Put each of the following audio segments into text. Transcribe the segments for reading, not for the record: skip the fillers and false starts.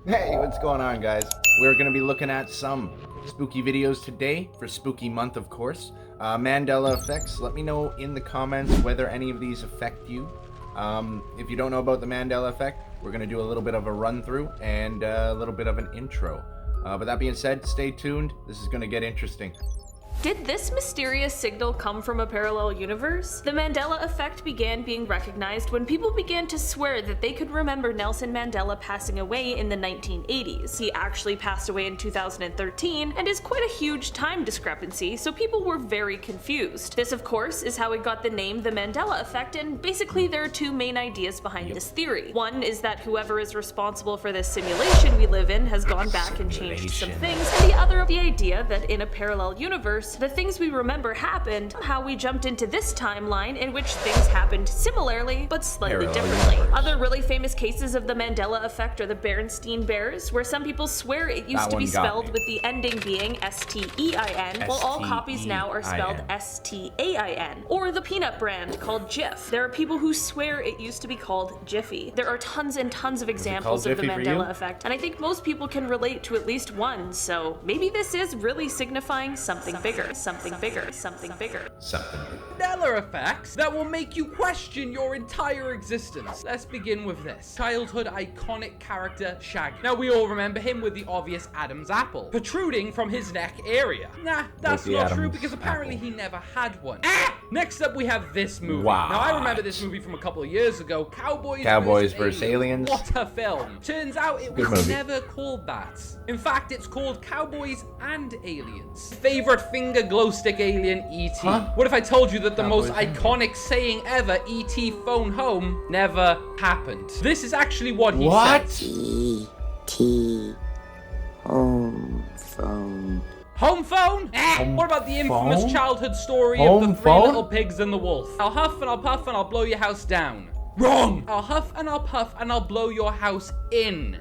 Hey, what's going on, guys? We're going to be looking at some spooky videos today for spooky month, of course. Mandela effects. Let me know in the comments whether any of these affect you. If you don't know about the Mandela effect, we're going to do a little bit of a run through and a little bit of an intro. But that being said, stay tuned. This is going to get interesting. Did this mysterious signal come from a parallel universe? The Mandela Effect began being recognized when people began to swear that they could remember Nelson Mandela passing away in the 1980s. He actually passed away in 2013 and is quite a huge time discrepancy, so people were very confused. This, of course, is how it got the name the Mandela Effect, and basically there are two main ideas behind this theory. One is that whoever is responsible for this simulation we live in has gone back and changed some things, and the other, the idea that in a parallel universe, the things we remember happened, how we jumped into this timeline in which things happened similarly but slightly differently. Other really famous cases of the Mandela Effect are the Berenstain Bears, where some people swear it used to be spelled with the ending being S-T-E-I-N, while all copies now are spelled S-T-A-I-N. Or the peanut brand called Jif. There are people who swear it used to be called Jiffy. There are tons and tons of examples of the Mandela Effect, and I think most people can relate to at least one, so maybe this is really signifying something bigger. Something bigger. Mandela effects that will make you question your entire existence. Let's begin with this. Childhood iconic character Shaggy. Now we all remember him with the obvious Adam's apple protruding from his neck area. Nah, that's not true because apparently he never had one. Next up we have this movie. Wow. Now I remember this movie from a couple of years ago, Cowboys vs. Aliens. What a film. Turns out it was never called that. In fact, it's called Cowboys and Aliens. Favorite finger glow stick alien, E.T. Huh? What if I told you that the most iconic saying ever, E.T. phone home, never happened? This is actually what he said. E.T. home phone. Home phone? What about the infamous childhood story of the three little pigs and the wolf? I'll huff and I'll puff and I'll blow your house down. Wrong! I'll huff and I'll puff and I'll blow your house in.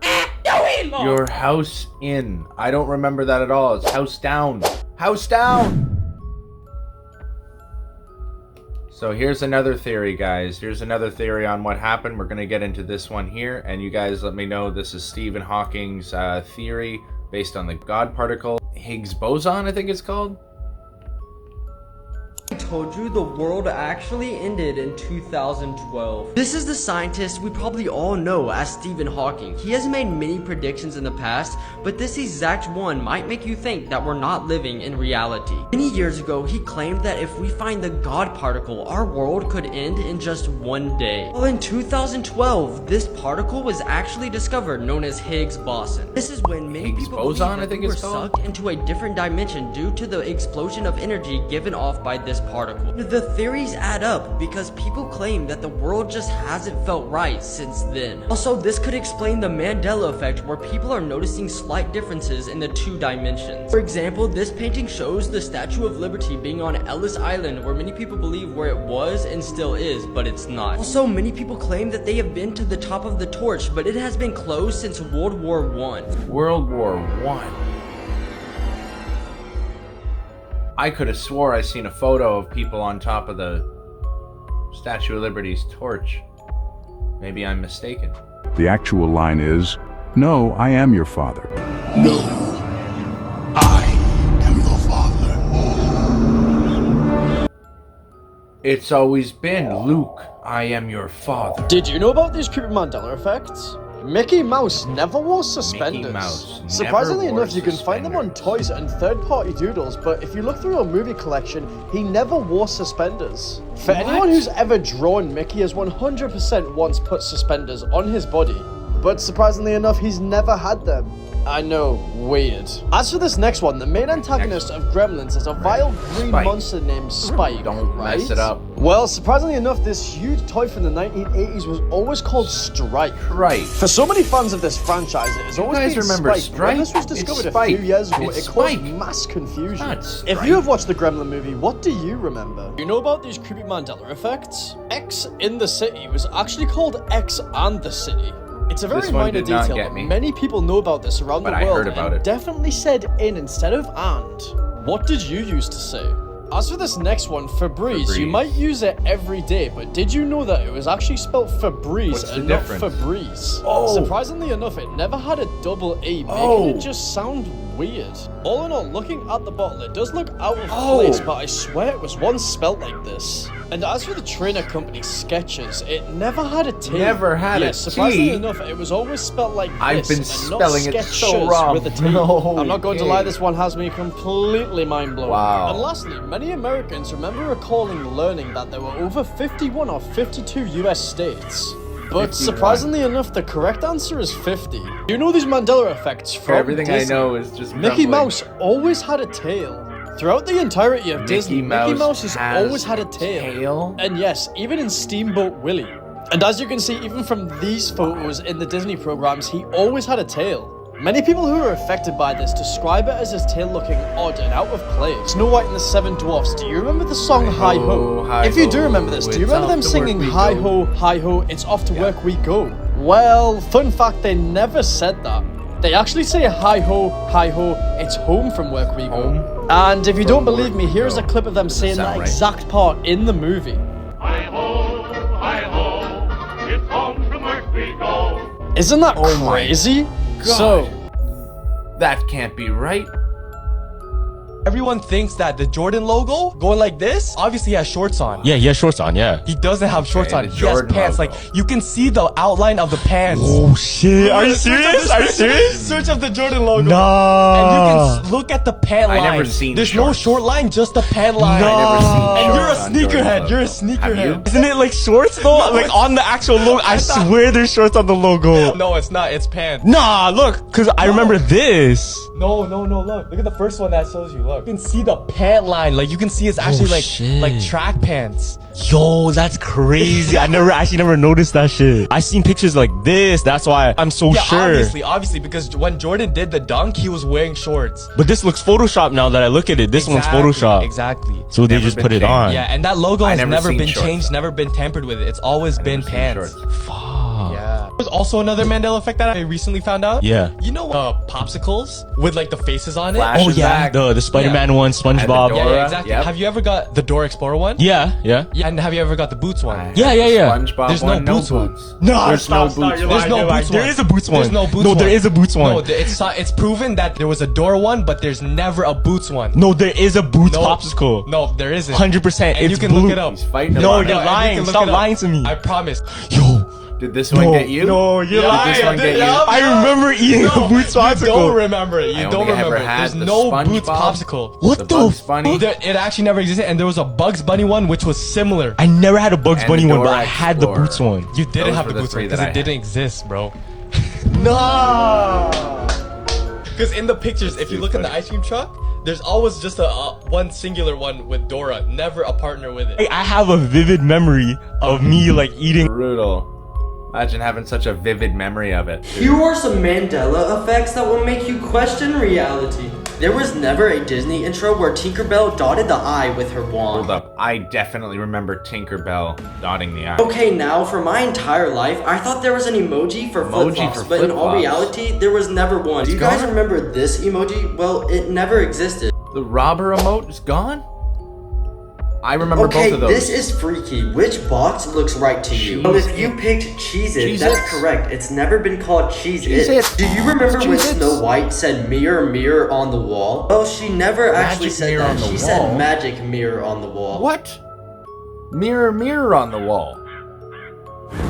Your house in. I don't remember that at all. It's house down. House down! So here's another theory, guys. Here's another theory on what happened. We're going to get into this one here, and you guys let me know. This is Stephen Hawking's theory based on the God particle. Higgs boson, I think it's called. I told you the world actually ended in 2012. This is the scientist we probably all know as Stephen Hawking. He has made many predictions in the past, but this exact one might make you think that we're not living in reality. Many years ago, he claimed that if we find the God particle, our world could end in just one day. Well, in 2012, this particle was actually discovered, known as Higgs boson. This is when many people believe that we were sucked into a different dimension due to the explosion of energy given off by this particle. The theories add up because people claim that the world just hasn't felt right since then. Also, this could explain the Mandela effect, where people are noticing slight differences in the two dimensions. For example, this painting shows the Statue of Liberty being on Ellis Island, where many people believe where it was and still is, but it's not. Also, many people claim that they have been to the top of the torch, but it has been closed since World War I. World War I. I could have swore I seen a photo of people on top of the Statue of Liberty's torch. Maybe I'm mistaken. The actual line is, "No, I am your father." No, I am your father. It's always been, Luke, I am your father. Did you know about these creepy Mandela effects? Mickey Mouse never wore suspenders. Surprisingly enough, you can find them on toys and third-party doodles, but if you look through a movie collection, he never wore suspenders. For anyone who's ever drawn, Mickey has 100% once put suspenders on his body, but surprisingly enough, he's never had them. I know, weird. As for this next one, the main antagonist of Gremlins is a vile green monster named Spike. Don't mess it up. Well, surprisingly enough, this huge toy from the 1980s was always called Strike. Right. For so many fans of this franchise, it has always been remember Spike. When this was discovered a few years ago, it caused mass confusion. If you have watched the Gremlin movie, what do you remember? You know about these creepy Mandela effects? X in the City was actually called X and the City. It's a very minor detail, but many people know about this around the world and definitely said in instead of and. What did you used to say? As for this next one, Febreze, you might use it every day, but did you know that it was actually spelled Febreze and not Febreze? Oh. Surprisingly enough, it never had a double E, making it just sound weird. All in all, looking at the bottle, it does look out of place, but I swear it was once spelt like this. And as for the trainer company Skechers, it never had a T. Never had a T? Surprisingly enough, it was always spelt like this. I've been and spelling not it so Skechers wrong. with a T. I'm not going to lie, this one has me completely mind blown. Wow. And lastly, many Americans remember recalling learning that there were over 51 or 52 US states. But 51. surprisingly enough, the correct answer is 50. You know these Mandela effects from Everything Disney. I know is just Mickey crumbling. Mouse always had a tail. Throughout the entirety of Disney, Mickey Mouse has has always had a tail. And yes, even in Steamboat Willie. And as you can see, even from these photos in the Disney programs, he always had a tail. Many people who are affected by this describe it as his tail looking odd and out of place. Snow White and the Seven Dwarfs, do you remember the song Hi Ho? If you do remember this, do you remember them singing Hi Ho, it's off to work we go? Well, fun fact, they never said that. They actually say hi ho, it's home from work we go. And if you don't believe me, here's a clip of them saying that exact part in the movie. Hi ho, it's home from work we go. Isn't that crazy? So, that can't be right. Everyone thinks that the Jordan logo going like this obviously has shorts on. Yeah, he has shorts on, yeah. He doesn't have shorts on. the He has Jordan pants. logo. Like, you can see the outline of the pants. Oh shit, are you serious? Are you serious? Search up the Jordan logo. Nah. And you can look at the pant line. I never seen There's shorts. no short line, just the pant line. Nah. I never seen And you're a shorts on Jordan sneakerhead. logo. You're a Have sneakerhead. Isn't it like shorts though? Like on the actual logo, I swear there's shorts on the logo. No, it's not. It's pants. Nah, look, cause I remember this. No. Look at the first one that shows you. Look, you can see the pant line. Like you can see it's actually like track pants. Yo, that's crazy. I never noticed that shit. I seen pictures like this. That's why I'm so sure. Obviously, because when Jordan did the dunk, he was wearing shorts. But this looks Photoshopped now that I look at it. This one's Photoshopped. Exactly. So they Never just been put it changed. on. Yeah, and that logo has never never seen been shorts. changed, never been tampered with. It's always been Never seen pants. shorts. Fuck. Yeah. There's also another Mandela effect that I recently found out. Yeah. You know popsicles with like the faces on it? Flash. Oh yeah, Back. the Spider-Man one, SpongeBob. And the Yeah, Dora, exactly. yep. Have you ever got the Dora Explorer one? Yeah. Yeah, and have you ever got the Boots one? Yeah. SpongeBob There's no one, Boots one. boots. No, There's no Boots one. There's no Boots one. There is a Boots one. There's no Boots No, one. there is a Boots one. No, it's proven that there was a Dora one, but there's never a Boots one. No, there is a Boots No. popsicle. No, there isn't. 100%. And It's you can blue. look it up. He's fighting No, about you're it. and you lying. can look Stop it up. lying to me. I promise. Yo. Did this one get you? No, you're Did lying. this one get you? I remember eating a Boots You popsicle. don't remember it. I You don't only remember ever it. had There's the no SpongeBob, Boots popsicle. What the the Bugs Bunny? It actually never existed, and there was a Bugs Bunny one which was similar. I never had a Bugs And Bunny the one, but Dora I had the Explorer. Boots one. You didn't Those have were the the Boots three one that because I it had. didn't exist, bro. No. Because in the pictures, if you look in the ice cream truck, there's always just a one singular one with Dora, never a partner with it. I have a vivid memory of me like eating. Brutal. Imagine having such a vivid memory of it. Here are some Mandela effects that will make you question reality. There was never a Disney intro where Tinkerbell dotted the I with her wand. Hold up. I definitely remember Tinkerbell dotting the I. Okay, now for my entire life, I thought there was an emoji for Emoji flip-flops, for but in all flip-flops. reality, there was never one. Do you guys gone? remember this emoji? Well, it never existed. The robber emote is gone? I remember Okay, both of those. this is freaky. Which box looks right to you? Well, if you picked Cheez-It, that's Cheez-Its. correct. It's never been called Cheez-It. Cheez-Its. Do you remember when Cheez-Its. Snow White said mirror, mirror on the wall? Well, she never actually Magic said mirror that. on the She wall? said magic mirror on the wall. What? Mirror, mirror on the wall.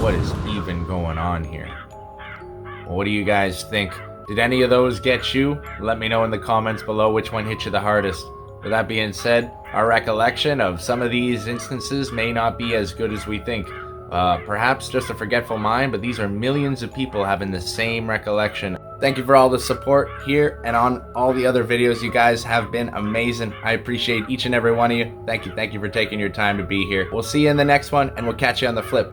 What is even going on here? What do you guys think? Did any of those get you? Let me know in the comments below which one hit you the hardest. With that being said, our recollection of some of these instances may not be as good as we think. Perhaps just a forgetful mind, but these are millions of people having the same recollection. Thank you for all the support here and on all the other videos. You guys have been amazing. I appreciate each and every one of you. Thank you for taking your time to be here. We'll see you in the next one, and we'll catch you on the flip.